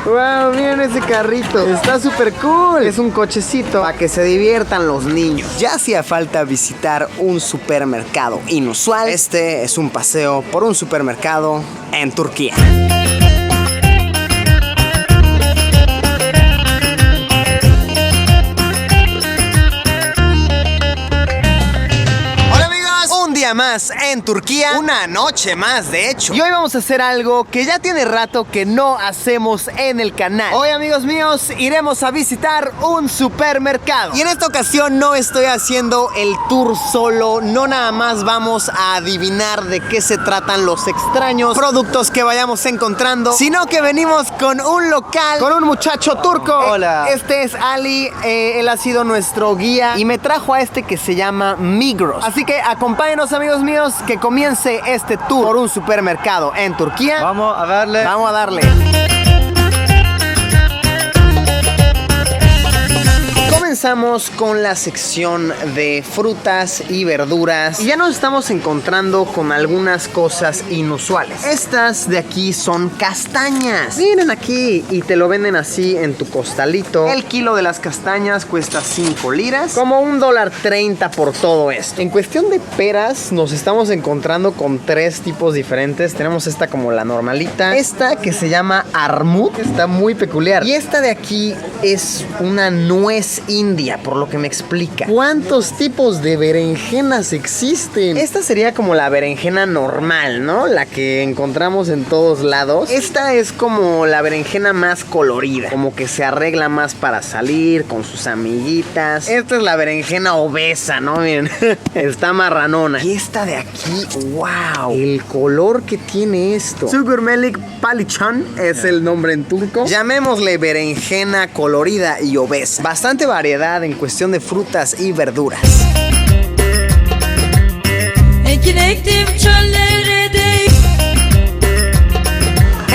Wow, miren ese carrito. Está súper cool. Es un cochecito para que se diviertan los niños. Ya hacía falta visitar un supermercado inusual. Este es un paseo por un supermercado en Turquía. Más en Turquía, una noche más de hecho. Y hoy vamos a hacer algo que ya tiene rato que no hacemos en el canal. Hoy, amigos míos, iremos a visitar un supermercado. Y en esta ocasión no estoy haciendo el tour solo, no nada más vamos a adivinar de qué se tratan los extraños productos que vayamos encontrando, sino que venimos con un local, con un muchacho turco. Hola. Este es Ali, él ha sido nuestro guía y me trajo a este que se llama Migros. Así que acompáñenos, amigos míos, que comience este tour por un supermercado en Turquía. Vamos a darle. Vamos a darle. Comenzamos con la sección de frutas y verduras y ya nos estamos encontrando con algunas cosas inusuales. Estas de aquí son castañas. Miren aquí, y te lo venden así en tu costalito. El kilo de las castañas cuesta 5 liras, como $1.30 por todo esto. En cuestión de peras nos estamos encontrando con 3 tipos diferentes. Tenemos esta como la normalita, esta que se llama armut, está muy peculiar, y esta de aquí es una nuez india, por lo que me explica. ¿Cuántos tipos de berenjenas existen? Esta sería como la berenjena normal, ¿no? La que encontramos en todos lados. Esta es como la berenjena más colorida, como que se arregla más para salir con sus amiguitas. Esta es la berenjena obesa, ¿no? Miren, está marranona. Y esta de aquí, wow, el color que tiene esto. Sugurmelik Palichan es el nombre en turco. Llamémosle berenjena colorida y obesa. Bastante variedad en cuestión de frutas y verduras.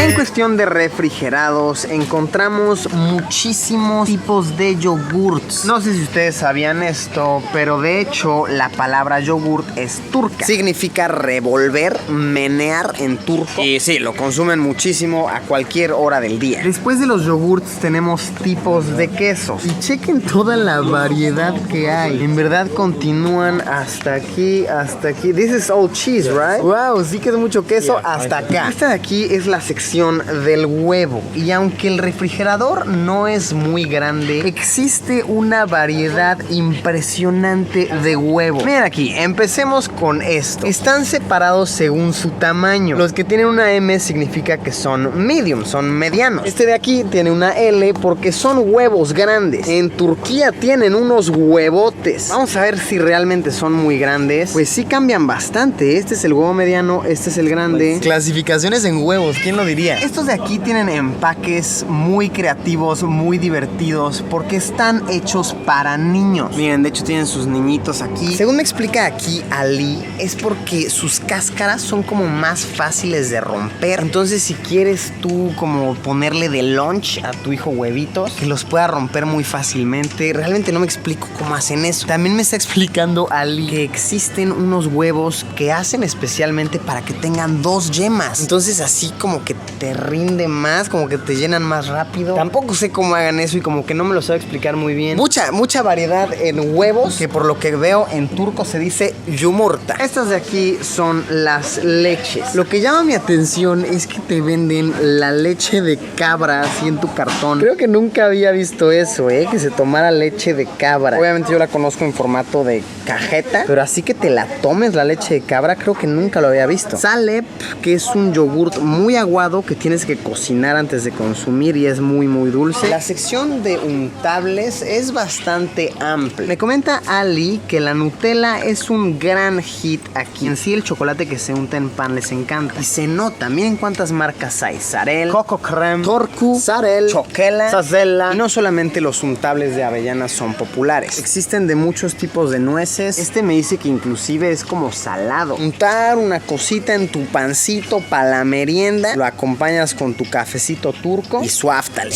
En cuestión de refrigerados encontramos muchísimos tipos de yogurts. No sé si ustedes sabían esto, pero de hecho la palabra yogurt es turca. Significa revolver, menear en turco. Y sí, lo consumen muchísimo a cualquier hora del día. Después de los yogurts tenemos tipos de quesos. Y chequen toda la variedad que hay. En verdad continúan hasta aquí, hasta aquí. This is all cheese, right? Wow, sí que es mucho queso hasta acá. Esta de aquí es la sección del huevo, y aunque el refrigerador no es muy grande, existe una variedad impresionante de huevos. Miren aquí, empecemos con esto. Están separados según su tamaño. Los que tienen una M significa que son medium, son medianos. Este de aquí tiene una L porque son huevos grandes. En Turquía tienen unos huevotes. Vamos a ver si realmente son muy grandes. Pues sí cambian bastante. Este es el huevo mediano, este es el grande. Clasificaciones en huevos, ¿quién lo diría? Estos de aquí tienen empaques muy creativos, muy divertidos, porque están hechos para niños. Miren, de hecho tienen sus niñitos aquí. Según me explica aquí Ali, es porque sus cáscaras son como más fáciles de romper. Entonces si quieres tú como ponerle de lunch a tu hijo huevitos, que los pueda romper muy fácilmente. Realmente no me explico cómo hacen eso. También me está explicando Ali que existen unos huevos que hacen especialmente para que tengan 2 yemas. Entonces así como que te rinde más, como que te llenan más rápido. Tampoco sé cómo hagan eso y como que no me lo sabe explicar muy bien. Mucha variedad en huevos, que por lo que veo en turco se dice yumurta. Estas de aquí son las leches. Lo que llama mi atención es que te venden la leche de cabra así en tu cartón. Creo que nunca había visto eso, que se tomara leche de cabra. Obviamente yo la conozco en formato de cajeta, pero así que te la tomes la leche de cabra, creo que nunca lo había visto. Salep, que es un yogurt muy aguado que tienes que cocinar antes de consumir y es muy dulce. La sección de untables es bastante amplia. Me comenta Ali que la Nutella es un gran hit aquí. En sí el chocolate que se unta en pan les encanta y se nota. Miren cuántas marcas hay: Sarel, Coco Creme, Torku, Sarel, Chokela, Sazella. Y no solamente los untables de avellanas son populares, existen de muchos tipos de nueces. Este me dice que inclusive es como salado. Untar una cosita en tu pancito para la merienda, lo acompaña acompañas con tu cafecito turco y suáftale.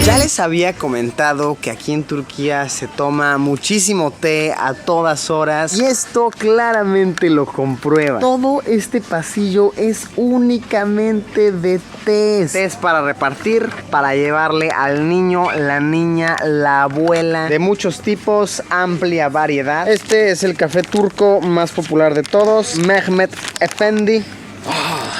Ya les había comentado que aquí en Turquía se toma muchísimo té a todas horas y esto claramente lo comprueba. Todo este pasillo es únicamente de tés. Tés para repartir, para llevarle al niño, la niña, la abuela, de muchos tipos, amplia variedad. Este es el café turco más popular de todos, Mehmet Efendi.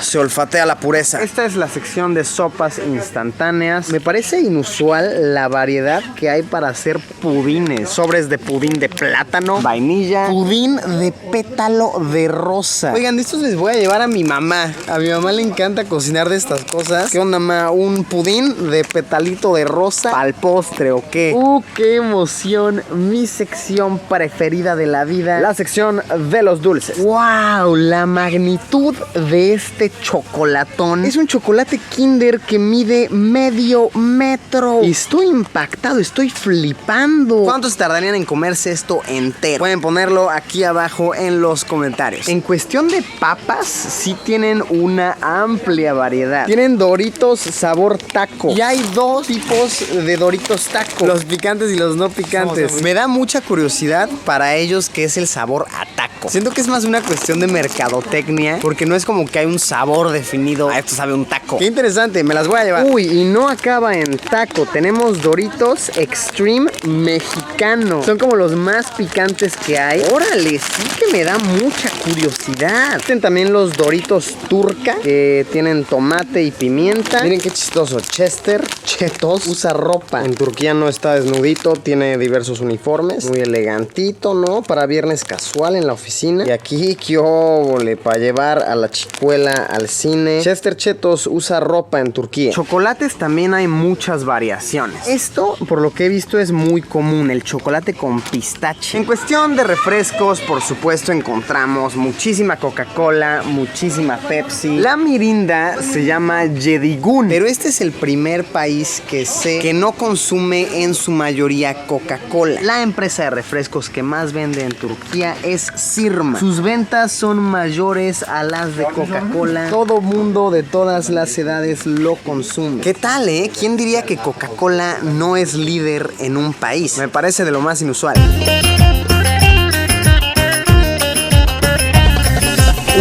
Se olfatea la pureza. Esta es la sección de sopas instantáneas. Me parece inusual la variedad que hay para hacer pudines. Sobres de pudín de plátano, vainilla, pudín de pétalo de rosa. Oigan, de estos les voy a llevar a mi mamá. A mi mamá le encanta cocinar de estas cosas. ¿Qué onda, ma? ¿Un pudín de petalito de rosa al postre o qué? ¡Qué emoción! Mi sección preferida de la vida, la sección de los dulces. ¡Wow! La magnitud de este chocolatón. Es un chocolate Kinder que mide medio metro. Estoy impactado, estoy flipando. ¿Cuántos tardarían en comerse esto entero? Pueden ponerlo aquí abajo en los comentarios. En cuestión de papas, sí tienen una amplia variedad. Tienen Doritos sabor taco. Y hay dos tipos de Doritos taco: los picantes y los no picantes. Me da mucha curiosidad para ellos qué es el sabor a taco. Siento que es más una cuestión de mercadotecnia, porque no es como que hay un sabor definido. A esto sabe un taco. Qué interesante, me las voy a llevar. Uy, y no acaba en taco. Tenemos Doritos Extreme mexicano. Son como los más picantes que hay. Órale, sí que me da mucha curiosidad. Tienen también los Doritos Turca, que tienen tomate y pimienta. Miren qué chistoso. Chester Chetos usa ropa. En Turquía no está desnudito, tiene diversos uniformes. Muy elegantito, ¿no? Para viernes casual en la oficina. Y aquí, qué óvole, para llevar a la chicuela al cine. Chester Chetos usa ropa en Turquía. Chocolates también hay muchas variaciones. Esto, por lo que he visto, es muy común, el chocolate con pistache. En cuestión de refrescos, por supuesto, encontramos muchísima Coca-Cola, muchísima Pepsi. La Mirinda se llama Yedigun, pero este es el primer país que sé que no consume en su mayoría Coca-Cola. La empresa de refrescos que más vende en Turquía es Sirma. Sus ventas son mayores a las de Coca-Cola. Todo mundo de todas las edades lo consume. ¿Qué tal, ¿Quién diría que Coca-Cola no es líder en un país? Me parece de lo más inusual.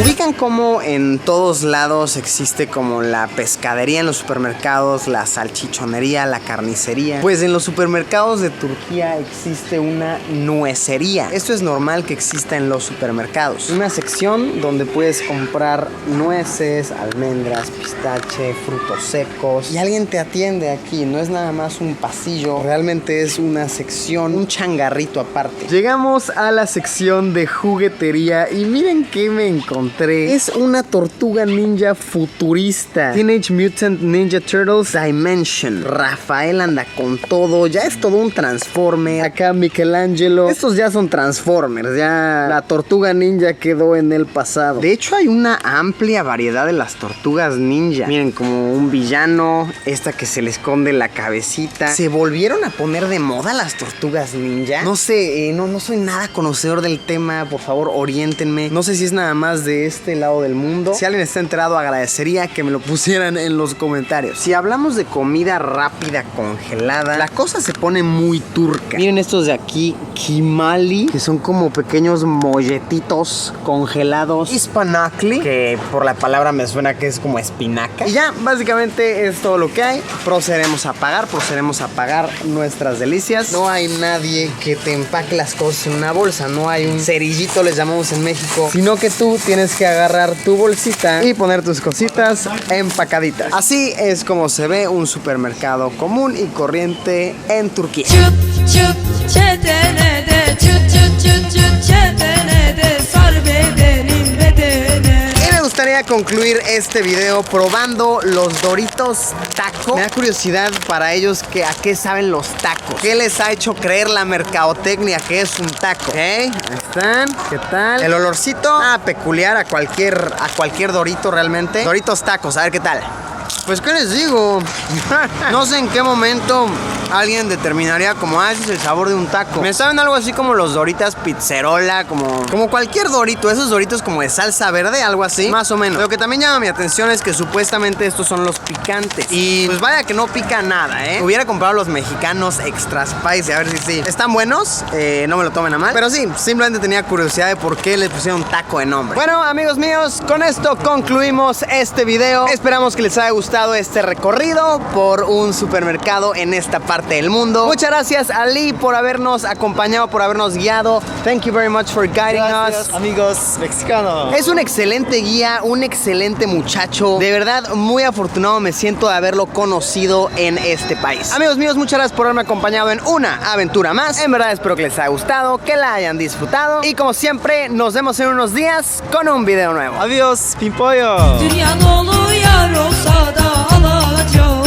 Ubican como en todos lados existe como la pescadería en los supermercados, la salchichonería, la carnicería. Pues en los supermercados de Turquía existe una nuecería. Esto es normal que exista en los supermercados. Una sección donde puedes comprar nueces, almendras, pistache, frutos secos. Y alguien te atiende aquí. No es nada más un pasillo. Realmente es una sección, un changarrito aparte. Llegamos a la sección de juguetería y miren qué me encontré. Es una tortuga ninja futurista. Teenage Mutant Ninja Turtles Dimension. Rafael anda con todo. Ya es todo un Transformer. Acá Michelangelo. Estos ya son Transformers. Ya la tortuga ninja quedó en el pasado. De hecho, hay una amplia variedad de las tortugas ninja. Miren, como un villano. Esta que se le esconde la cabecita. ¿Se volvieron a poner de moda las tortugas ninja? No sé, no soy nada conocedor del tema. Por favor, oriéntenme. No sé si es nada más de este lado del mundo. Si alguien está enterado, agradecería que me lo pusieran en los comentarios. Si hablamos de comida rápida congelada, la cosa se pone muy turca. Miren estos de aquí, kimali, que son como pequeños molletitos congelados. Ispanakli, que por la palabra me suena que es como espinaca. Y ya, básicamente es todo lo que hay. Procedemos a pagar nuestras delicias. No hay nadie que te empaque las cosas en una bolsa. No hay un cerillito, les llamamos en México, sino que tú tienes que agarrar tu bolsita y poner tus cositas empacaditas. Así es como se ve un supermercado común y corriente en Turquía. Y me gustaría concluir este video probando los Doritos taco. Me da curiosidad para ellos que a qué saben los tacos. ¿Qué les ha hecho creer la mercadotecnia que es un taco? ¿Ok? Ahí están. ¿Qué tal? El olorcito peculiar a cualquier Dorito realmente. Doritos tacos, a ver qué tal. Pues, ¿qué les digo? No sé en qué momento alguien determinaría como, ese es el sabor de un taco. Me saben algo así como los Doritas Pizzerola, como cualquier Dorito, esos Doritos como de salsa verde, algo así, más o menos. Lo que también llama mi atención es que supuestamente estos son los picantes. Y pues vaya que no pica nada, ¿eh? Hubiera comprado los mexicanos extra spicy, a ver si sí. ¿Están buenos? No me lo tomen a mal. Pero sí, simplemente tenía curiosidad de por qué le pusieron taco de nombre. Bueno, amigos míos, con esto concluimos este video. Esperamos que les haya gustado este recorrido por un supermercado en esta parte del mundo. Muchas gracias, Ali, por habernos acompañado, por habernos guiado. Thank you very much for guiding us. Amigos mexicanos. Es un excelente guía, un excelente muchacho. De verdad, muy afortunado me siento de haberlo conocido en este país. Amigos míos, muchas gracias por haberme acompañado en una aventura más. En verdad espero que les haya gustado, que la hayan disfrutado. Y como siempre, nos vemos en unos días con un video nuevo. Adiós, Pimpollo. Dünya dolu yar olsa da alacağım.